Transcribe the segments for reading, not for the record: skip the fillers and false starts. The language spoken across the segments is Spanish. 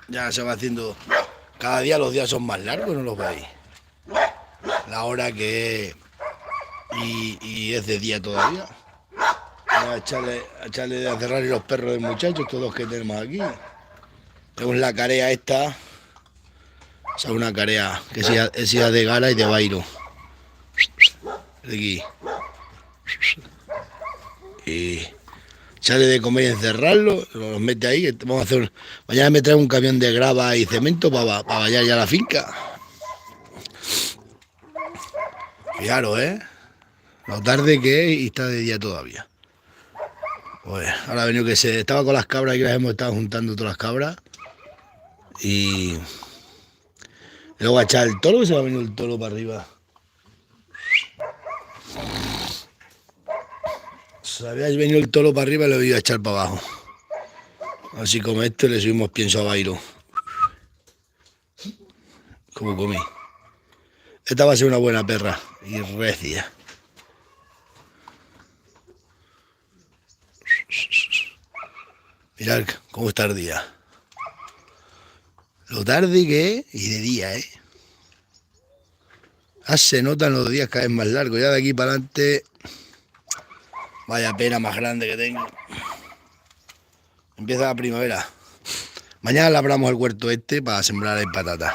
Ya se va haciendo... Cada día los días son más largos, ¿no los veis? La hora que es y es de día todavía. A echarle a cerrar los perros del muchacho, estos dos que tenemos aquí. Tenemos la carea esta. O sea, una carea que es hija de Gara y de Bairo. De aquí. Y sale de comer y encerrarlo, los mete ahí. Vamos a hacer. Mañana me trae un camión de grava y cemento para vallar ya la finca. Fijaros, ¿eh? Lo tarde que es y está de día todavía. Pues ahora ha venido que se estaba con las cabras y las hemos estado juntando todas las cabras. Y luego a echar el toro, que se va a venir el toro para arriba. Se había venido el toro para arriba y lo iba a echar para abajo. Así como esto le subimos pienso a Bairo. Como comí. Esta va a ser una buena perra y recia. Mirad cómo está el día. Lo tarde que es y de día, ¿eh? Se notan los días cada vez más largos. Ya de aquí para adelante, vaya pena más grande que tengo. Empieza la primavera. Mañana labramos el huerto este para sembrar el patata.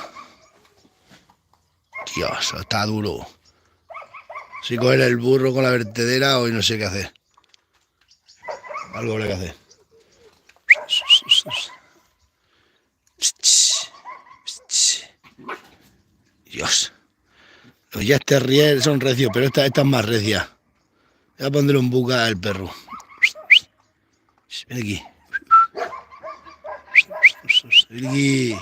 Dios, está duro. Si coger el burro con la vertedera, hoy no sé qué hacer. Algo habrá que hacer. Dios. Los Jack Terrier son recios, pero esta es más recia. Voy a ponerle un buca al perro. Ven aquí. Ven aquí.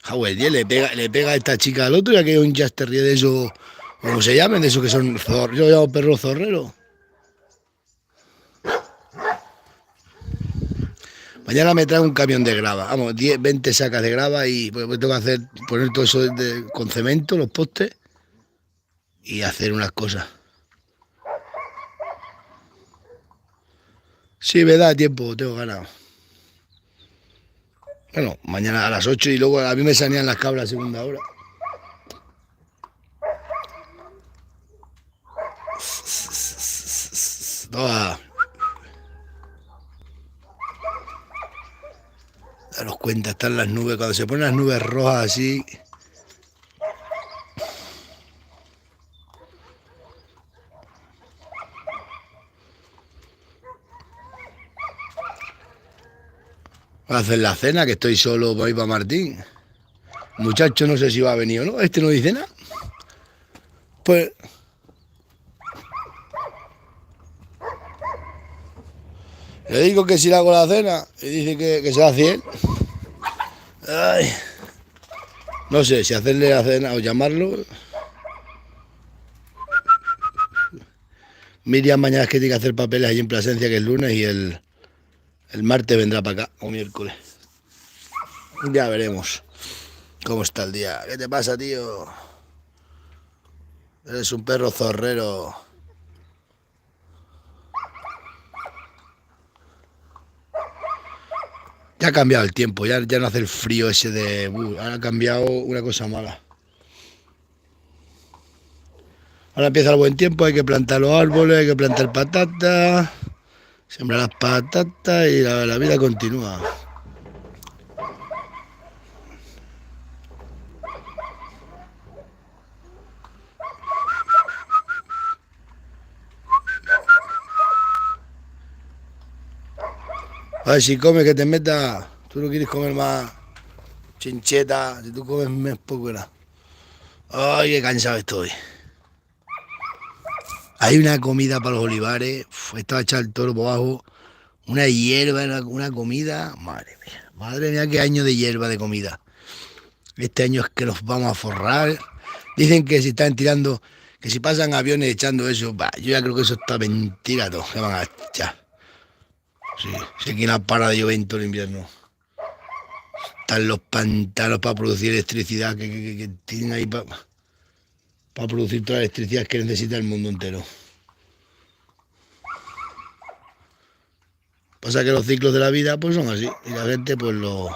Joder, le pega a esta chica al otro, ya que hay un Jack Terrier de esos, como se llaman, de esos que son zorros. Yo llamo perro zorrero. Mañana me trae un camión de grava, vamos, 10, 20 sacas de grava y pues tengo que hacer, poner todo eso con cemento, los postes y hacer unas cosas. Sí, me da tiempo, tengo ganas. Bueno, mañana a las 8 y luego a mí me sanean las cabras a segunda hora. Toda. Daros cuenta, están las nubes, cuando se ponen las nubes rojas así. Voy a hacer la cena, que estoy solo por ahí para Martín. Muchacho, no sé si va a venir o no, este no dice nada. Pues le digo que si le hago la cena y dice que se hace él. Ay, no sé si hacerle la cena o llamarlo. Miriam mañana es que tiene que hacer papeles allí en Plasencia, que es lunes, y el martes vendrá para acá, o miércoles. Ya veremos cómo está el día. ¿Qué te pasa, tío? Eres un perro zorrero. Ya ha cambiado el tiempo, ya no hace el frío ese de... ahora ha cambiado una cosa mala. Ahora empieza el buen tiempo, hay que plantar los árboles, hay que plantar patatas, sembrar las patatas y la vida continúa. A ver, si comes que te metas, tú no quieres comer más chincheta, si tú comes más poco era. Ay, qué cansado estoy. Hay una comida para los olivares, estaba echado el toro por abajo, una hierba, una comida, madre mía, qué año de hierba de comida. Este año es que los vamos a forrar. Dicen que si están tirando, que si pasan aviones echando eso, bah, yo ya creo que eso está mentira todo, que van a echar. Sí, si aquí no para de llover en todo el invierno. Están los pantanos para producir electricidad que tienen ahí para producir toda la electricidad que necesita el mundo entero. Pasa que los ciclos de la vida pues son así. Y la gente pues lo...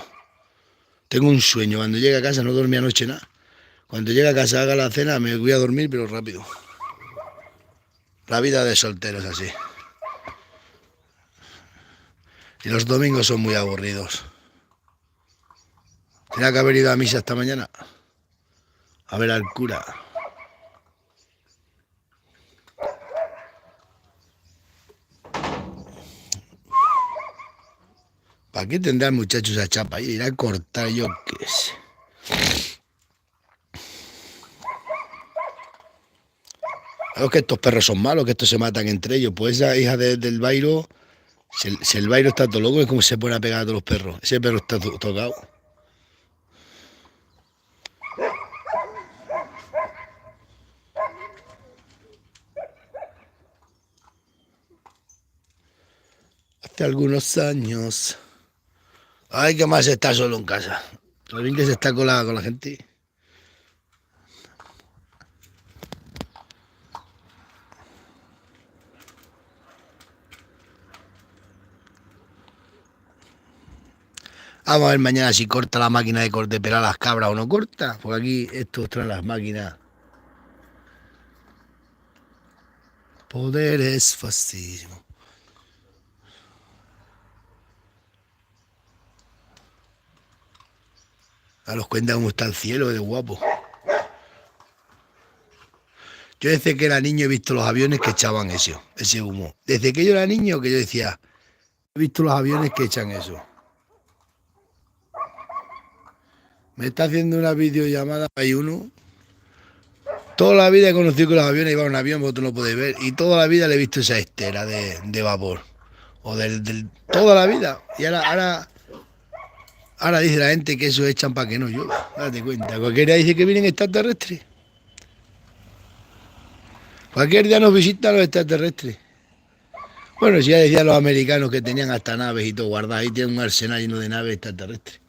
Tengo un sueño. Cuando llegue a casa, no dormí anoche nada. Cuando llegue a casa, haga la cena, me voy a dormir, pero rápido. La vida de soltero es así. Y los domingos son muy aburridos. Tenía que haber ido a misa esta mañana. A ver al cura. ¿Para qué tendrá el muchacho esa chapa? Ir a cortar, yo qué sé. Es que estos perros son malos, que estos se matan entre ellos. Pues esa hija del Bairo, si el Bairo está todo loco, es como se pone a pegar a todos los perros. Ese perro está tocado. Hace algunos años. Ay, que más está solo en casa. Lo bien que se está con la gente. Vamos a ver mañana si corta la máquina de pelar las cabras o no corta. Porque aquí estos traen las máquinas. Poder es fastidio. A los cuenta cómo está el cielo de guapo. Yo desde que era niño he visto los aviones que echaban ese humo. Desde que yo era niño que yo decía, he visto los aviones que echan eso. Me está haciendo una videollamada, hay uno. Toda la vida he conocido que los aviones iban a un avión, vosotros no podéis ver. Y toda la vida le he visto esa estera de vapor. O toda la vida. Y ahora dice la gente que eso echan para que no llueva. Date cuenta. Cualquiera dice que vienen extraterrestres. Cualquier día nos visitan los extraterrestres. Bueno, si ya decían los americanos que tenían hasta naves y todo guardadas. Ahí tienen un arsenal lleno de naves extraterrestres.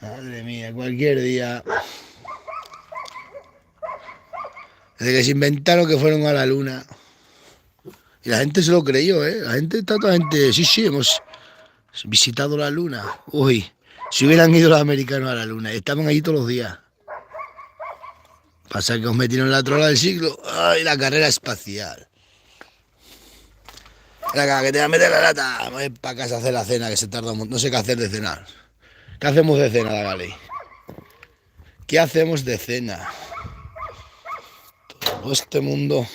Madre mía, cualquier día. Desde que se inventaron que fueron a la luna. Y la gente se lo creyó, ¿eh? Toda la gente, sí, hemos visitado la luna. Uy, si hubieran ido los americanos a la luna, estaban allí todos los días. Pasa que os metieron la trola del siglo. ¡Ay, la carrera espacial! Ven acá, que te voy a meter la lata. Vamos a ir para casa a hacer la cena, que se tarda un montón. No sé qué hacer de cenar. ¿Qué hacemos de cena, Gali? ¿Qué hacemos de cena? Todo este mundo.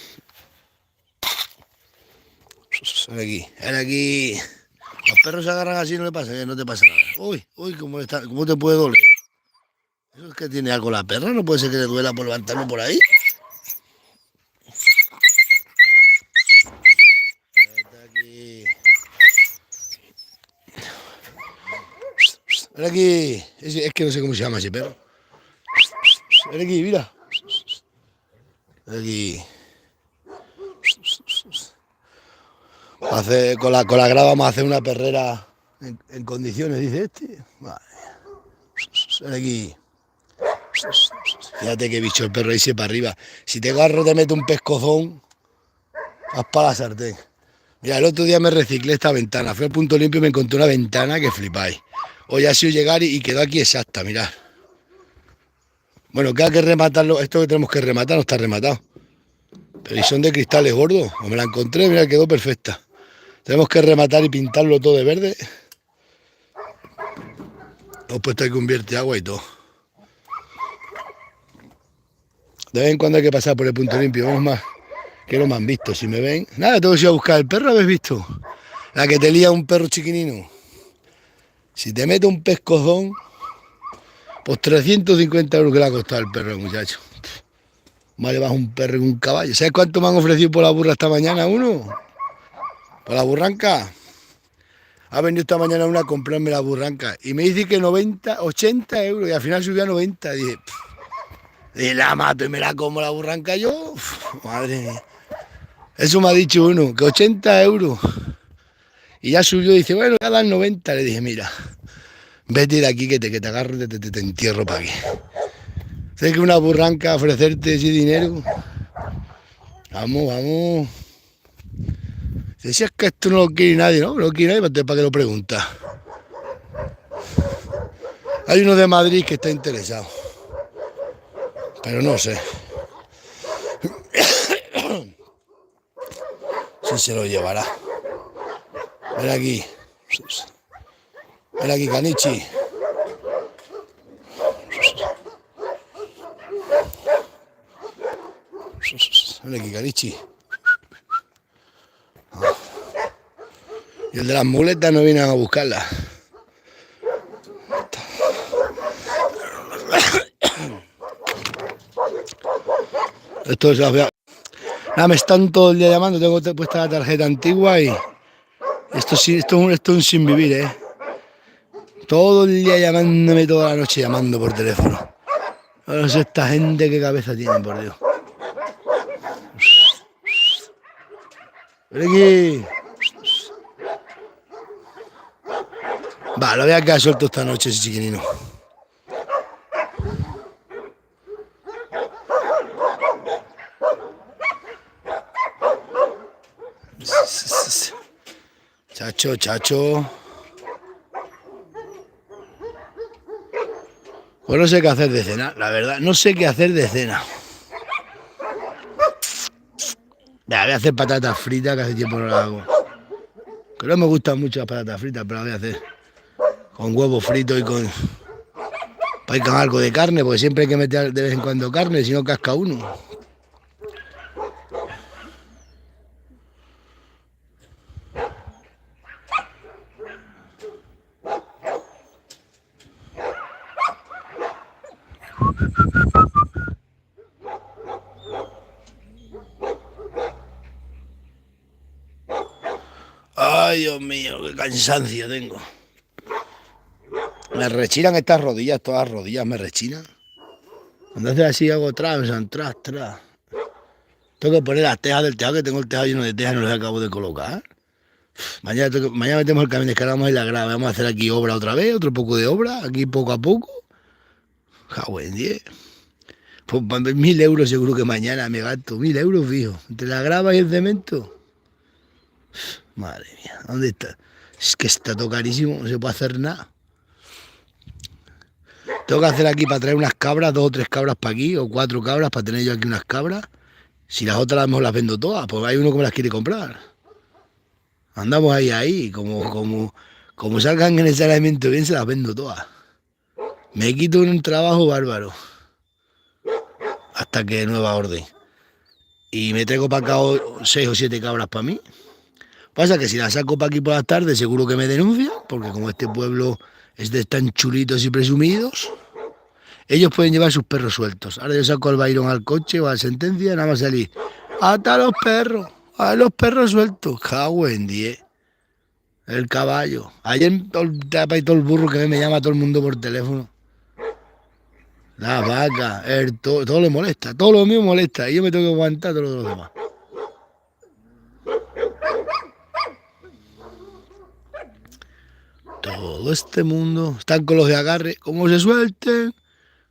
Ven aquí. Los perros se agarran así, no te pasa nada. Uy, ¿cómo te puede doler? ¿Eso es que tiene algo la perra? ¿No puede ser que le duela por levantarlo por ahí? Ven aquí. Es que no sé cómo se llama ese perro. Ven aquí, mira. Ven aquí. Con la grava vamos a hacer una perrera en condiciones, dice este. Vale. Ven aquí. Fíjate qué bicho el perro ahí se para arriba. Si te agarro te meto un pescozón, vas para la sartén. Mira, el otro día me reciclé esta ventana. Fui al Punto Limpio y me encontré una ventana que flipáis. Hoy ha sido llegar y quedó aquí exacta, mirad. Bueno, queda que rematarlo. Esto que tenemos que rematar no está rematado. Pero ¿y son de cristales gordos? O me la encontré, mira, quedó perfecta. Tenemos que rematar y pintarlo todo de verde. Hemos puesto que convierte agua y todo. De vez en cuando hay que pasar por el Punto Limpio. Vamos más. Que no me han visto. Si me ven. Nada, tengo que ir a buscar el perro. ¿Habéis visto? La que te lía un perro chiquinino. Si te mete un pescozón, pues 350 euros que le ha costado el perro, muchacho. Vale, vas un perro y un caballo. ¿Sabes cuánto me han ofrecido por la burra esta mañana uno? Por la burranca. Ha venido esta mañana una a comprarme la burranca. Y me dice que 80 euros. Y al final subió a 90. Dije, la mato y me la como la burranca yo. Madre mía. Eso me ha dicho uno, que 80 euros. Y ya subió y dice, bueno, ya dan 90. Le dije, mira, vete de aquí que te agarro y te entierro para aquí. Sé que una burranca ofrecerte ese dinero. Vamos. Si es que esto no lo quiere nadie, ¿no? No lo quiere nadie, ¿para qué lo pregunta? Hay uno de Madrid que está interesado, pero no sé si se lo llevará. Ven aquí. Ven aquí, Canichi. Ven aquí, Canichi. Y el de las muletas no viene a buscarla. Esto es la... Nada, me están todo el día llamando, tengo puesta la tarjeta antigua y esto es un sin vivir, ¿eh? Todo el día llamándome, toda la noche llamando por teléfono. No sé esta gente qué cabeza tiene, por Dios. Ven aquí. Va, lo voy a quedar suelto esta noche, ese chiquinino. Chacho, chacho. Pues no sé qué hacer de cena, la verdad. No sé qué hacer de cena. Ya, voy a hacer patatas fritas, que hace tiempo no las hago. Que no me gustan mucho las patatas fritas, pero las voy a hacer. Con huevo frito y con... Para ir con algo de carne, porque siempre hay que meter de vez en cuando carne, si no casca uno. Ay, Dios mío, qué cansancio tengo. Me rechinan estas rodillas, todas las rodillas me rechinan. Cuando haces así hago tras. Tengo que poner las tejas del tejado, que tengo el tejado lleno de tejas y no las acabo de colocar. Mañana metemos el camión, descargamos en la grava. Vamos a hacer aquí obra otra vez, otro poco de obra, aquí poco a poco. Jago en 10. Pues 1.000 euros seguro que mañana me gasto. 1.000 euros, fijo. Entre la grava y el cemento. Madre mía, ¿dónde está? Es que está todo carísimo, no se puede hacer nada. Tengo que hacer aquí para traer unas cabras, 2 o 3 cabras para aquí, o 4 cabras para tener yo aquí unas cabras. Si las otras a lo mejor las vendo todas, pues hay uno que me las quiere comprar. Andamos ahí, como salgan en el saneamiento bien, se las vendo todas. Me quito un trabajo bárbaro. Hasta que nueva orden. Y me traigo para acá 6 o 7 cabras para mí. Pasa que si las saco para aquí por las tardes, seguro que me denuncian, porque como este pueblo es de tan chulitos y presumidos, ellos pueden llevar sus perros sueltos. Ahora yo saco al Byron al coche o a la sentencia, nada más salir. ¡Ata a los perros sueltos! ¡Cago en 10! El caballo. Ayer todo el burro que me llama todo el mundo por teléfono. La vaca, todo le molesta, todo lo mío molesta. Y yo me tengo que aguantar todo lo de los demás. Todo este mundo están con los de agarre. ¿Cómo se suelten?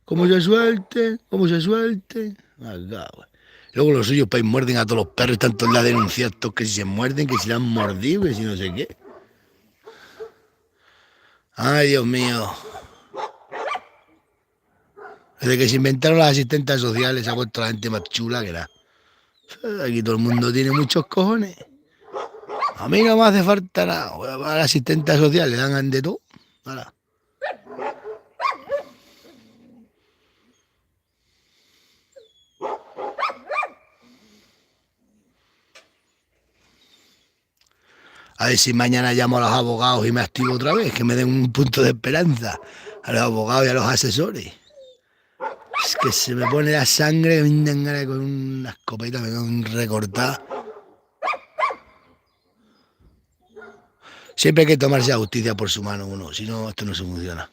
¿Cómo se suelten? ¿Cómo se suelten? Luego los suyos pues muerden a todos los perros. Están todos la denunciados, que si se muerden, que si le han mordido, que si no sé qué. Ay, Dios mío. Desde que se inventaron las asistentes sociales se ha puesto la gente más chula que nada. Aquí todo el mundo tiene muchos cojones. A mí no me hace falta nada. A la asistente social le dan de todo. Ahora. A ver si mañana llamo a los abogados y me activo otra vez, que me den un punto de esperanza a los abogados y a los asesores. Es que se me pone la sangre, me dan ganas con una escopeta, me dan recortada. Siempre hay que tomarse la justicia por su mano uno, si no, esto no se funciona.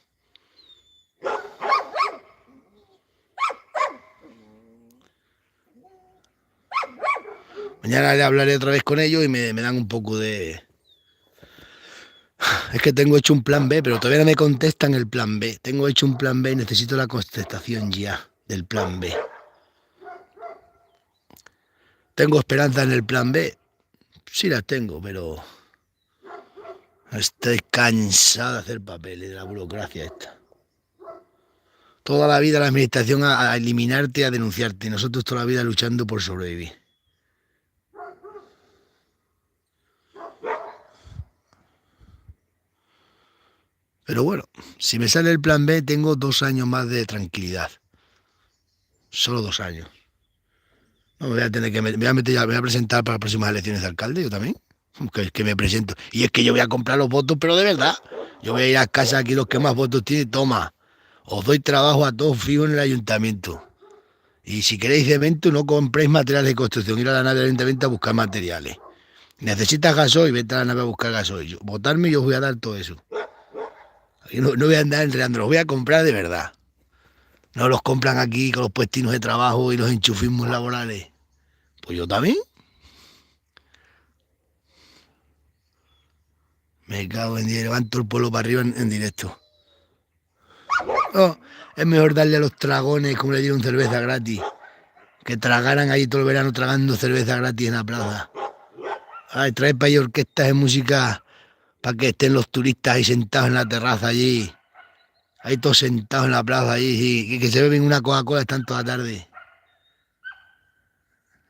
Mañana le hablaré otra vez con ellos y me dan un poco de... Es que tengo hecho un plan B, pero todavía no me contestan el plan B. Tengo hecho un plan B y necesito la contestación ya del plan B. Tengo esperanza en el plan B. Sí las tengo, pero estoy cansado de hacer papeles, de la burocracia esta. Toda la vida la administración a eliminarte, a denunciarte, y nosotros toda la vida luchando por sobrevivir. Pero bueno, si me sale el plan B, tengo 2 años más de tranquilidad. Solo 2 años. No me voy a tener que me voy a meter, me voy a presentar para las próximas elecciones de alcalde, yo también. Que me presento. Y es que yo voy a comprar los votos, pero de verdad. Yo voy a ir a casa aquí, los que más votos tienen, toma. Os doy trabajo a todos fijos en el ayuntamiento. Y si queréis cemento, no compréis materiales de construcción. Ir a la nave del ayuntamiento a buscar materiales. Necesitas gasoil, vete a la nave a buscar gasoil. Votarme y yo os voy a dar todo eso. No voy a andar enredando, los voy a comprar de verdad. No los compran aquí con los puestinos de trabajo y los enchufismos laborales. Pues yo también. Me cago en Dios, levanto el pueblo para arriba en directo. Oh, es mejor darle a los dragones como le dieron cerveza gratis. Que tragaran ahí todo el verano tragando cerveza gratis en la plaza. Ay, trae para ahí orquestas de música para que estén los turistas ahí sentados en la terraza allí. Ahí todos sentados en la plaza allí, que se beben una Coca-Cola, están toda la tarde.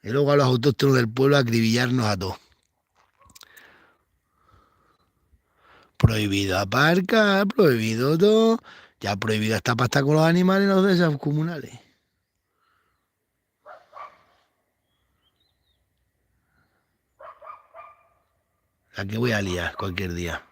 Y luego a los autóctonos del pueblo a acribillarnos a todos. Prohibido aparcar, prohibido todo. Ya prohibido esta pasta con los animales en los desastres comunales. La que voy a liar cualquier día.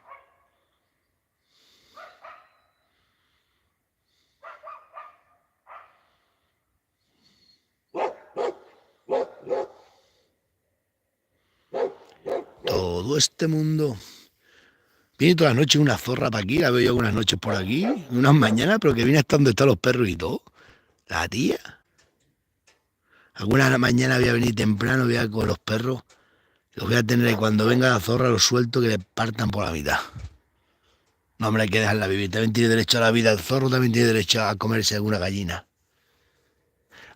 Todo este mundo. Viene todas las noches una zorra para aquí, la veo yo algunas noches por aquí, unas mañanas, pero que viene hasta donde están los perros y todo. La tía. Alguna mañana voy a venir temprano, voy a con los perros, los voy a tener y cuando venga la zorra los suelto que le partan por la mitad. No, hombre, hay que dejarla vivir. También tiene derecho a la vida. El zorro también tiene derecho a comerse alguna gallina.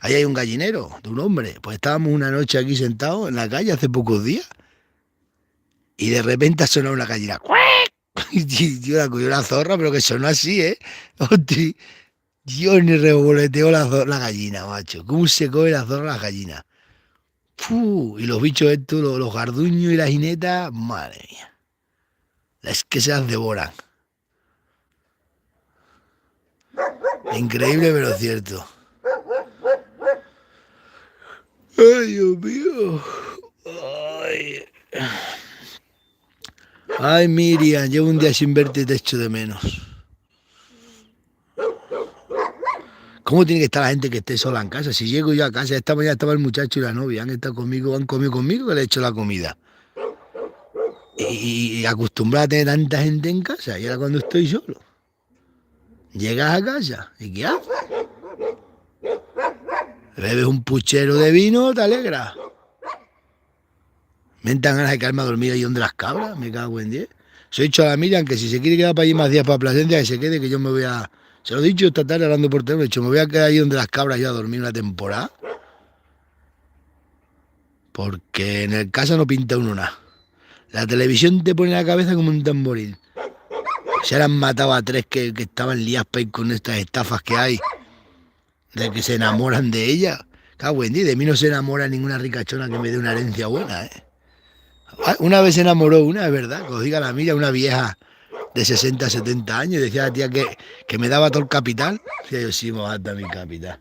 Ahí hay un gallinero de un hombre. Pues estábamos una noche aquí sentados en la calle hace pocos días y de repente ha sonado una gallina. Y yo la cogió la zorra, pero que sonó así, ¿eh? Hostia, Dios, ni revoleteó la gallina, macho. ¿Cómo se come la zorra a la gallina? Y los bichos estos, los garduños y las jinetas, madre mía. Es que se las devoran. Increíble, pero cierto. Ay, Dios mío. Ay. Ay, Miriam, llevo un día sin verte y te echo de menos. ¿Cómo tiene que estar la gente que esté sola en casa? Si llego yo a casa, esta mañana estaba el muchacho y la novia, han estado conmigo, han comido conmigo, que le he hecho la comida. Y acostumbrada a tener tanta gente en casa, y ahora cuando estoy solo. Llegas a casa, ¿y qué haces? Bebes un puchero de vino, te alegra. Me dan ganas de quedarme a dormir ahí donde las cabras, me cago en 10. Se lo he dicho a la Miriam que si se quiere quedar para allí más días para Plasencia, que se quede, que yo me voy a... Se lo he dicho esta tarde hablando por teléfono, he dicho, me voy a quedar ahí donde las cabras yo a dormir una temporada. Porque en el casa no pinta uno nada. La televisión te pone la cabeza como un tamboril. Se han matado a 3 que estaban liadas con estas estafas que hay, de que se enamoran de ella. Cago en 10, de mí no se enamora ninguna ricachona que me dé una herencia buena, ¿eh? Una vez se enamoró una, es verdad, que os diga la mía, una vieja de 60, 70 años, y decía la tía que me daba todo el capital. Decía yo, sí, me vas a dar mi capital.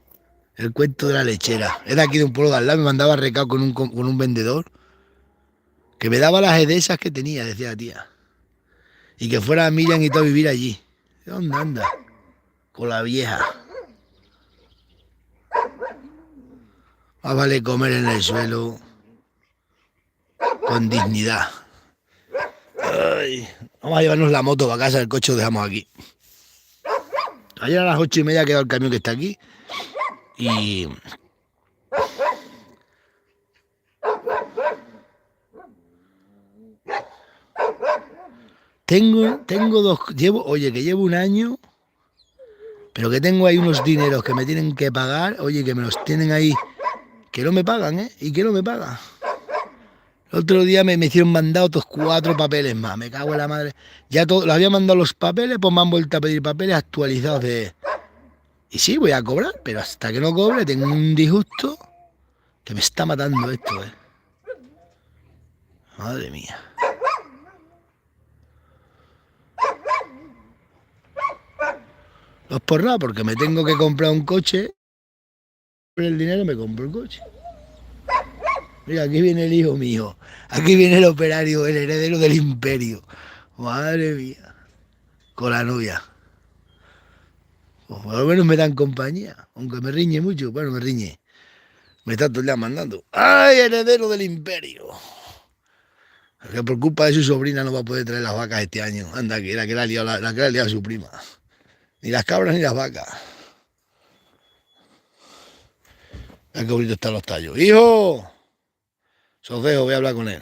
El cuento de la lechera. Era aquí de un pueblo de al lado, me mandaba recado con un vendedor, que me daba las edesas que tenía, decía la tía. Y que fuera a Miriam y todo a vivir allí. ¿Dónde anda? Con la vieja. Más vale comer en el suelo con dignidad. Ay, vamos a llevarnos la moto para casa, el coche lo dejamos aquí. Ayer a las 8:30 ha quedado el camión que está aquí. Y... Tengo dos... Llevo un año, pero que tengo ahí unos dineros que me tienen que pagar. Oye, que me los tienen ahí, que no me pagan, ¿eh? Y que no me pagan. El otro día me hicieron mandado otros 4 papeles más. Me cago en la madre. Ya todo, los había mandado los papeles, pues me han vuelto a pedir papeles actualizados de... Y sí, voy a cobrar, pero hasta que no cobre tengo un disgusto que me está matando esto, eh. Madre mía. No es por nada, porque me tengo que comprar un coche. Por el dinero me compro el coche. Mira, aquí viene el hijo mío. Aquí viene el operario, el heredero del imperio. Madre mía. Con la novia. Pues por lo menos me dan compañía. Aunque me riñe mucho. Bueno, me riñe. Me está todo el día mandando. ¡Ay, heredero del imperio! Que por culpa de su sobrina no va a poder traer las vacas este año. Anda, que la que la ha liado, la que la ha liado su prima. Ni las cabras ni las vacas. Mira qué bonito están los tallos. ¡Hijo! Os dejo, voy a hablar con él.